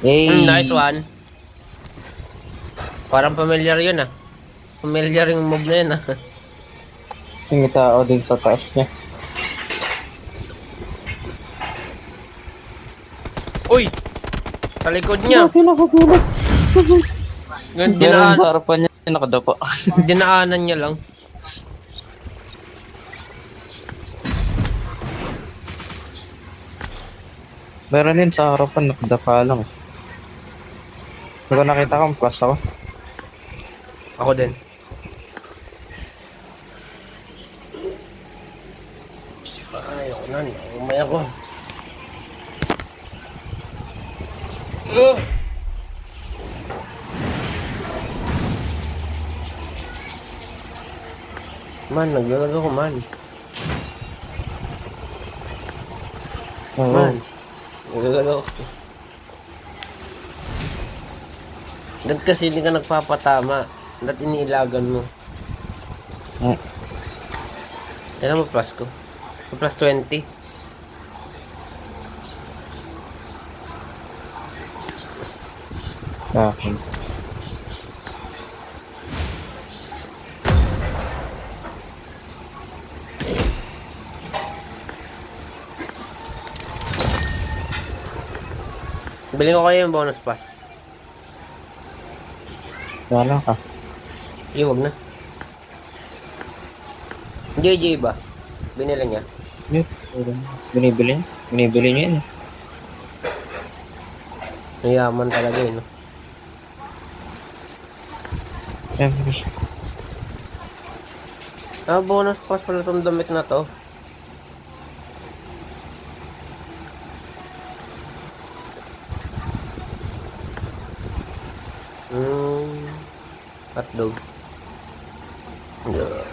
Yay! Nice one. Parang familiar yun ah. Familiar yung move na yun ah. Yung tao din sa taas niya. Uy! Sa likod niya. Pinakagulog. Dinaan, Sa harapan niya, nakadapa. dinaanan niya lang. Meron din sa harapan, nakadapa lang. Hindi ko nakita kung plus ako. Ako din. Ay, ako na. Umay ako. Man, naglalag ako man. Oo. Man. Naglalag ako. Dahil kasi hindi ka nagpapatama. Dahil iniilagan mo. Hmm. Kailan mo plus ko? Plus 20. Sa akin. Bilhin ko kayo yung bonus pass. Wala ka. Yung wag na. JJ ba? Binila niya. Yun. Binibili niya. Binibili niya yun. Mayaman talaga yun. No? Siyempre. Bonus pass pala itong damit na to. Hotdog. Yeah.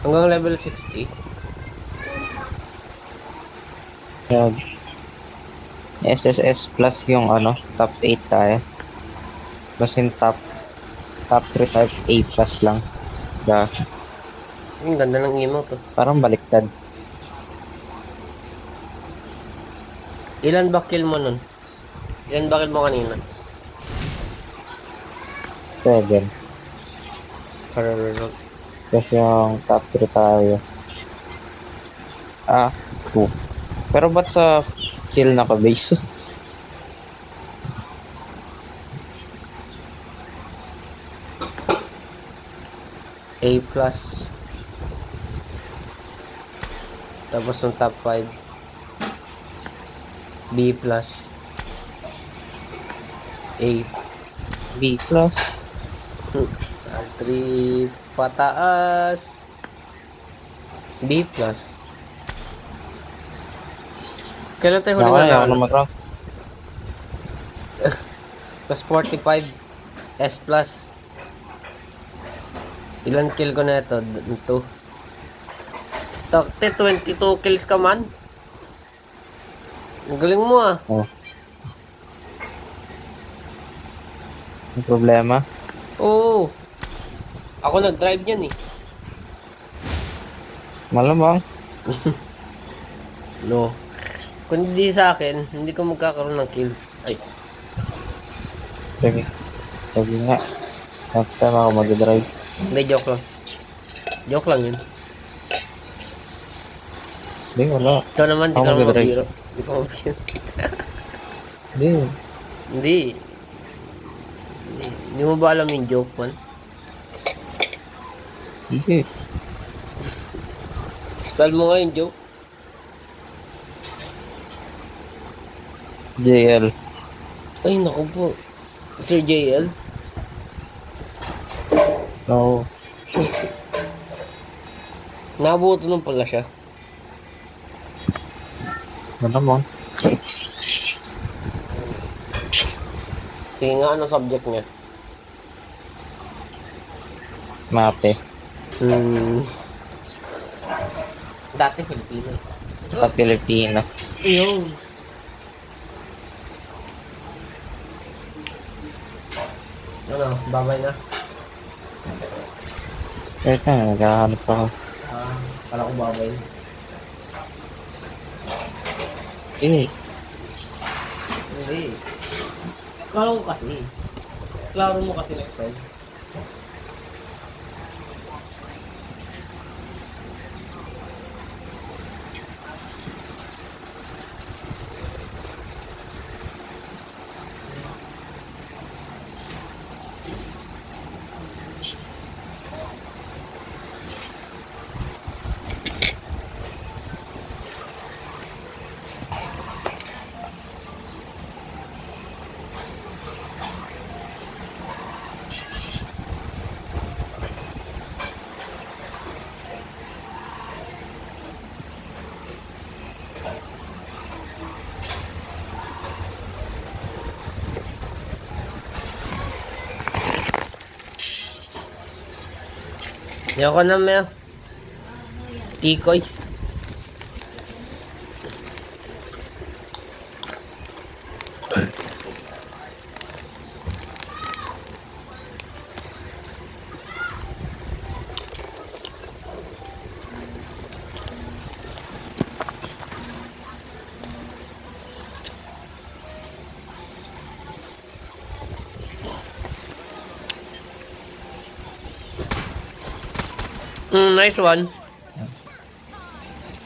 Hanggang level 60. Yan. SSS plus yung top 8 tayo. Plus yung top 3 type A plus lang. Da, Ang ganda ng emote to. parang baliktad. Ilan ba kill mo nun? Ilan ba kill mo kanina? 7. Karararag. Plus yung top 3 tayo. 2. Pero ba't sa kill naka-base? A plus. Tapos yung top 5. B plus. A. B plus. 3 pataas. B plus. Kailan tayo huling Nakaya ako nanalo? na mag-rank. Plus 45. S plus. Ilan kill ko na ito? 2. Takte, 22 kills ka man. Ang galing mo ah. Oh. Ang problema? Oo. Ako nag-drive yan eh. Malamang. No. Kung hindi sa akin, hindi ko magkakaroon ng kill. Ay. Sabi nga. Next time ako mag-drive. Hindi, joke lang. Joke lang yun. Hindi, wala. Ikaw naman, di Ako ka naman mag-drive. mabiro. Di ka mabiro. Hindi. Hindi. Hindi mo ba alam yung joke man? Hindi. Spell mo nga yung joke. JL. Ay, naku po. Sir JL? No. Nabuto nun pala siya. Malamang. Sige nga, ano subject niya? Mape. Dati Filipino. Sa Pilipino. Ayun. Ano, babay na? Wait na, naghahanap ako. Kala ko babay. Eh, Hindi. Kala ko kasi. Klaro mo kasi next time. Yoko na, Mel. Tikoy.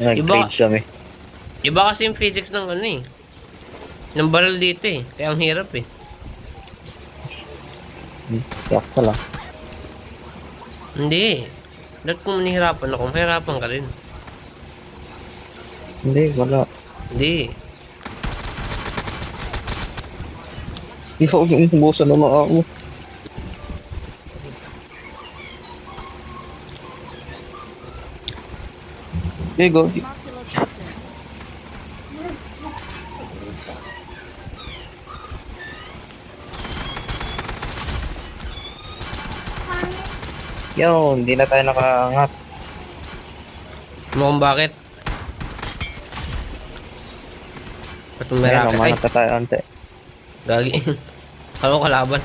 nag-trade kami. Iba kasi yung physics ng ano eh. Ng barrel dito eh. Kaya ang hirap eh. Yak ka lang. Hindi. Dahil kung manihirapan ako, mahirapan ka rin. Hindi, wala. Hindi. Ikaw yung umubusan ng mga mo. Okay, go. Marked a location. Yo, hindi na tayo nakaangat. Mo kung bakit? Ba't may Ayun, rocket? Ay, umangat na tayo ante. gagi. Kala ko kalaban.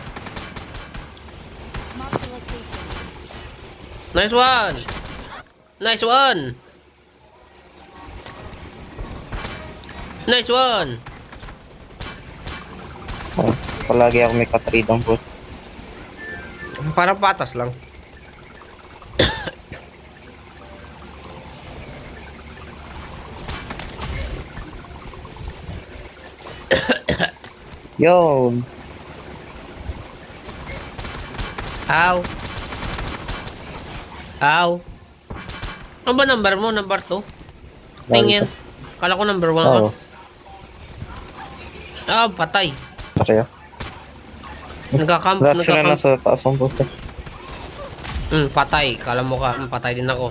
Marked a location. Nice one! Nice one! Nice one! Oh, palagi ako may katrade ang bot. Parang patas lang. Yo, Ow! Ow! Ano ba number mo? Number 2? Tingin. Kala ko number 1 oo. Ah, patay. Pareho. Nagkakamp, Lahat sila nagkakamp. nasa taas ang bot. Patay. Kala mo ka, patay din ako.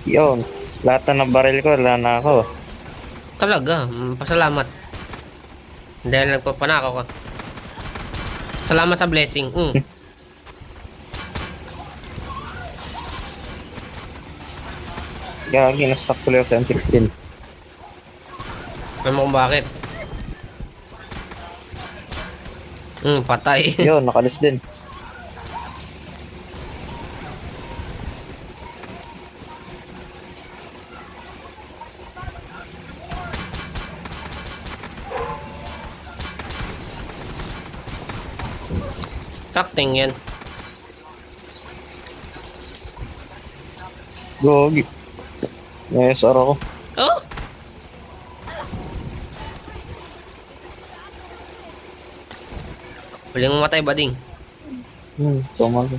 Yun, lahat na ng baril ko, wala na ako. Talaga, pasalamat. Dahil nagpapanakaw ka. Salamat sa blessing. Gagi, na-stuck tuloy ako sa M16. Alam mo kung bakit? Patay. Yun, nakalis din. Takting yan. Gagi. May SR ako. Oh! Huling matay bading. Tama ko.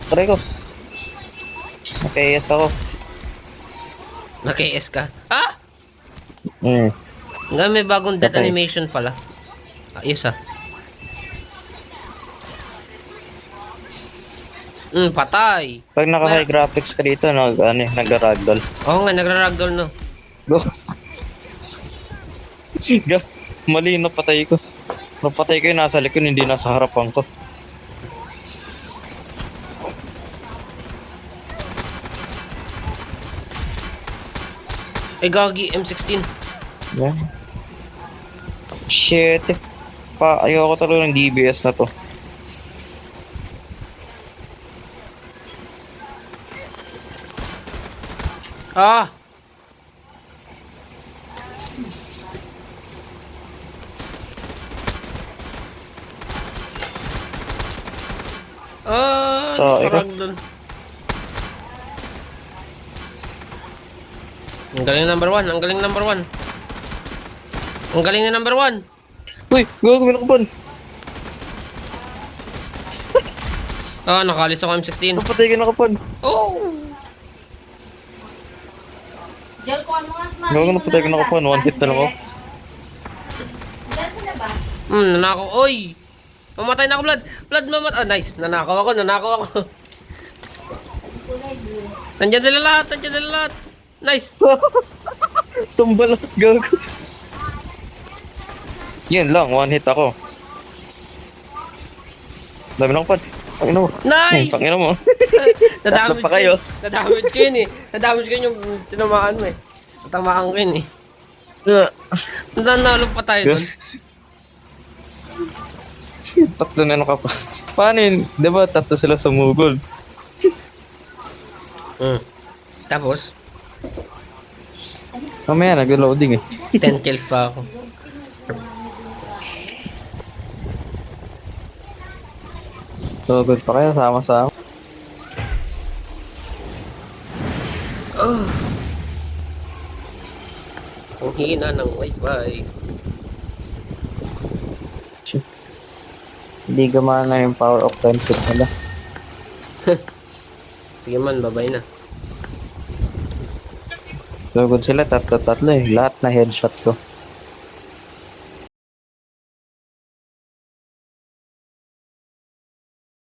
Try ko. Naka-AS ako. Naki-S ka. Ah! Hanggang may bagong death Patay. animation pala. Ayos ah. Patay. Pag naka-high graphics ka dito, nag-ragdoll. Oo nga, nagra-ragdoll no. Go. Mali, napatay ko. Napatay ko yung nasa likod, hindi nasa harapan ko. Gagi, M16. Yan. Shit. Ayoko talaga ng DBS na to. Ah! Ikaw. Ragdoll. Ang galing number 1, ang galing number 1. Ang galing na number 1. Uy, gagawin ako ban. Nakalis ako M16. Napatay ka na kapan. Oh! Diyan ko mo nga smart. Gagawin napatay ka na kapan. One hit na lang ako. Diyan sa labas. Nanakaw. Oy! Mamatay na ako, Blood. Blood, mamatay. Nice. Nanakaw ako. Kulay blue. Nandyan sila lahat. Nice. Tumbal ako, gago. Yan lang, one hit ako. Dami lang kapan. Pangina mo. Nice! Pangina mo. Nadamage pa kayo. Nadamage ko yun eh. Nadamage ko yun yung tinamaan mo eh. Natamaan ko yun eh. Nanalo pa tayo dun. Tatlo na ano ka pa. Paano yun? Diba tatlo sila sa Mugol? Tapos, Mamaya nag-loading eh. 10 kills pa ako. So good pa kayo, sama-sama. hina ng wifi. Hindi gumana yung power of friendship nila. Sige man, babay na. So good sila, tatlo-tatlo eh. Lahat na headshot ko.